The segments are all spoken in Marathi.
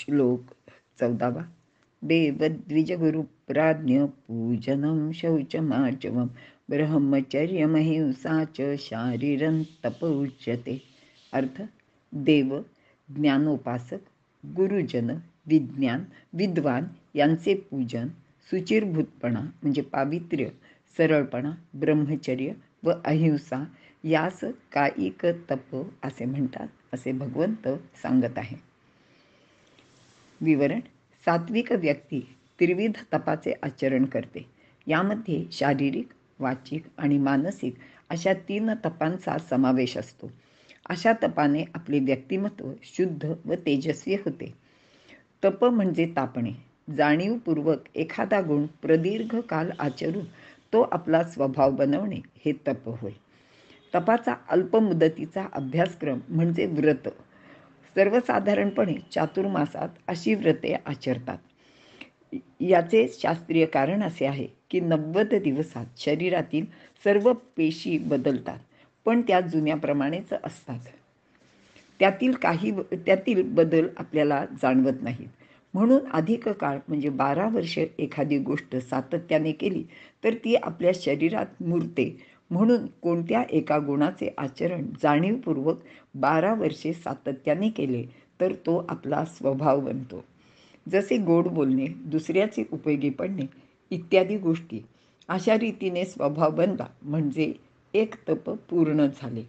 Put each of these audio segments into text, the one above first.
श्लोक 14वा. देवद्विजगुरुप्राज्ञ पूजनं शौचमार्जवं ब्रह्मचर्यमहिंसा च शारीरं तप उच्यते. अर्थ: देव, ज्ञानोपासक, गुरुजन, विज्ञान, विद्वान यांचे पूजन, सुचिरभूतपणा म्हणजे पावित्र्य, सरळपणा, ब्रह्मचर्य व अहिंसा यास कायिक तप असे म्हणतात, असे भगवंत सांगत आहे. विवरण: सात्विक व्यक्ती त्रिविध तपाचे आचरण करते. यामध्ये शारीरिक, वाचिक आणि मानसिक अशा 3 तपांचा समावेश असतो. अशा तपाने आपले व्यक्तिमत्व शुद्ध व तेजस्वी होते. तप म्हणजे तापणे. जाणीवपूर्वक एखादा गुण प्रदीर्घ काल आचरून तो आपला स्वभाव बनवणे हे तप होय. तपाचा अल्पमुदतीचा अभ्यासक्रम म्हणजे व्रत. सर्वसाधारणपणे चातुर्मासात अशी व्रते आचरतात. याचे शास्त्रीय कारण असे आहे की 90 दिवसात शरीरातील सर्व पेशी बदलतात, पण त्या जुन्याप्रमाणेच असतात. त्यातील बदल आपल्याला जाणवत नाहीत. म्हणून अधिक काळ म्हणजे 12 वर्षे एखादी गोष्ट सातत्याने केली तर ती आपल्या शरीरात मुरते. म्हणून कोणत्या एका गुणाचे आचरण जाणीवपूर्वक 12 वर्षे सातत्याने केले तर तो आपला स्वभाव बनतो. जसे गोड बोलणे, दुसऱ्याचे उपयोगी पडणे इत्यादी गोष्टी. अशा रीतीने स्वभाव बनला म्हणजे एक तप पूर्ण झाले.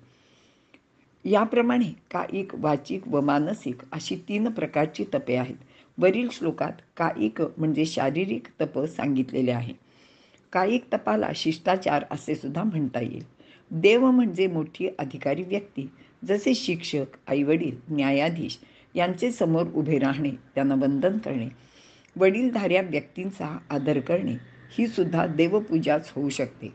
याप्रमाणे कायिक, वाचिक व मानसिक अशी 3 प्रकारची तपे आहेत. वरील श्लोकात कायिक म्हणजे शारीरिक तप सांगितलेले आहे. कायिक तपाला शिष्टाचार असे सुद्धा म्हणता येईल. देव म्हणजे मोठी अधिकारी व्यक्ती, जसे शिक्षक, आईवडील, न्यायाधीश यांचे समोर उभे राहणे, त्यांना वंदन करणे, वडीलधाऱ्या व्यक्तींचा आदर करणे ही सुद्धा देवपूजाच होऊ शकते.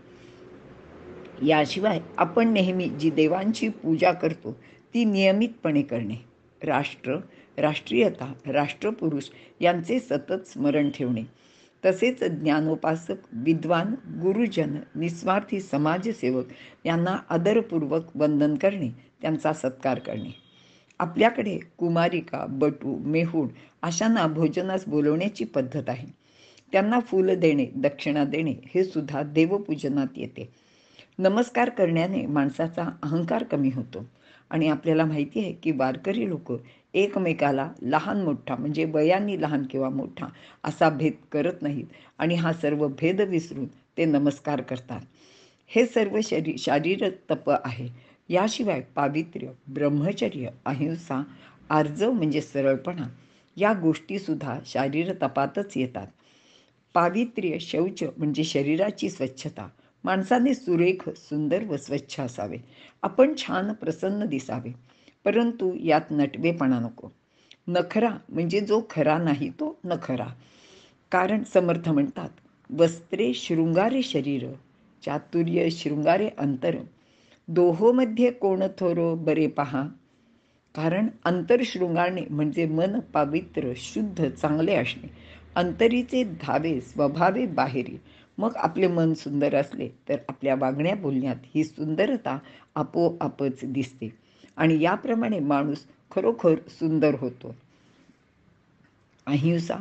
याशिवाय आपण नेहमी जी देवांची पूजा करतो ती नियमितपणे करणे, राष्ट्र, राष्ट्रीयता, राष्ट्रपुरुष यांचे सतत स्मरण ठेवणे, तसेच ज्ञानोपासक, विद्वान, गुरुजन, निस्वार्थी समाजसेवक यांना आदरपूर्वक वंदन करणे, त्यांचा सत्कार करणे. आपल्याकडे कुमारिका, बटू, मेहुण अशांना भोजनास बोलवण्याची पद्धत आहे. त्यांना फूल देणे, दक्षिणा देणे हे सुद्धा देवपूजनात येते. नमस्कार करण्याने माणसाचा अहंकार कमी होतो आणि आपल्याला माहिती आहे की वारकरी लोक एकमेकाला लहान मोठा म्हणजे वयाने लहान किंवा मोठा असा भेद करत नाहीत आणि हा सर्व भेद विसरून ते नमस्कार करतात. हे सर्व शारीरिक तप आहे. याशिवाय पावित्र्य, ब्रह्मचर्य, अहिंसा, आर्जव म्हणजे सरळपणा या गोष्टीसुद्धा शारीर तपातच येतात. पावित्र्य, शौच म्हणजे शरीराची स्वच्छता. माणसाने सुरेख, सुंदर व स्वच्छ असावे. आपण छान प्रसन्न दिसावे, परंतु यात नटवेपणा नको. नखरा म्हणजे जो खरा नाही तो नखरा. कारण समर्थ म्हणतात, वस्त्रे शृंगारे शरीर, चातुर्य शृंगारे अंतर, दोहोमध्ये कोण थोरो बरे पहा. कारण अंतर शृंगारणे म्हणजे मन पवित्र, शुद्ध, चांगले असणे. अंतरीचे धावे स्वभावे बाहेरी. मग आपले मन सुंदर असले तर आपल्या वागण्या बोलण्यात ही सुंदरता आपोआपच दिसते आणि याप्रमाणे माणूस खरोखर सुंदर होतो. अहिंसा,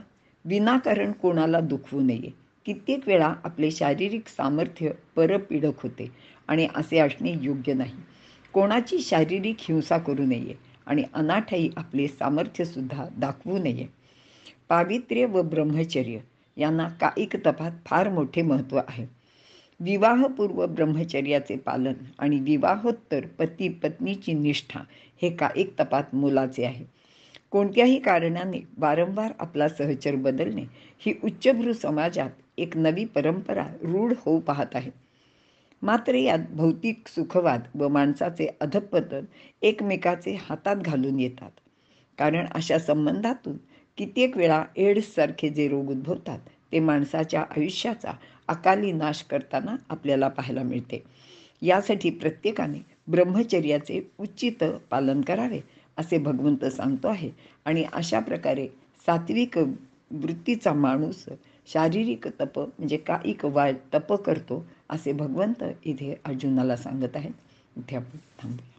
विनाकारण कोणाला दुखवू नये. कित्येक वेळा आपले शारीरिक सामर्थ्य परपीडक होते आणि असे असणे योग्य नाही. कोणाची शारीरिक हिंसा करू नये आणि अनाठायी आपले सामर्थ्यसुद्धा दाखवू नये. पावित्र्य व ब्रह्मचर्य यांना कायिक तपात फार मोठे महत्त्व आहे. विवाहपूर्व ब्रह्मचर्याचे पालन आणि विवाहोत्तर पती पत्नीची निष्ठा हे कायिक तपात मोलाचे आहे. कोणत्याही कारणाने वारंवार आपला सहचर बदलणे ही उच्चभ्रू समाजात एक नवी परंपरा रूढ होऊ पाहत आहे. मात्र यात भौतिक सुखवाद व माणसाचे अधःपतन एकमेकाचे हातात घालून येतात. कारण अशा संबंधातून कित्येक वेळा एड्ससारखे जे रोग उद्भवतात ते माणसाच्या आयुष्याचा अकाली नाश करताना आपल्याला पाहायला मिळते. यासाठी प्रत्येकाने ब्रह्मचर्याचे उचित पालन करावे असे भगवंत सांगतो आहे आणि अशा प्रकारे सात्विक वृत्तीचा माणूस शारीरिक तप म्हणजे कायिक तप करतो असे भगवंत इथे अर्जुनाला सांगत आहेत. इथे आपण थांबूया.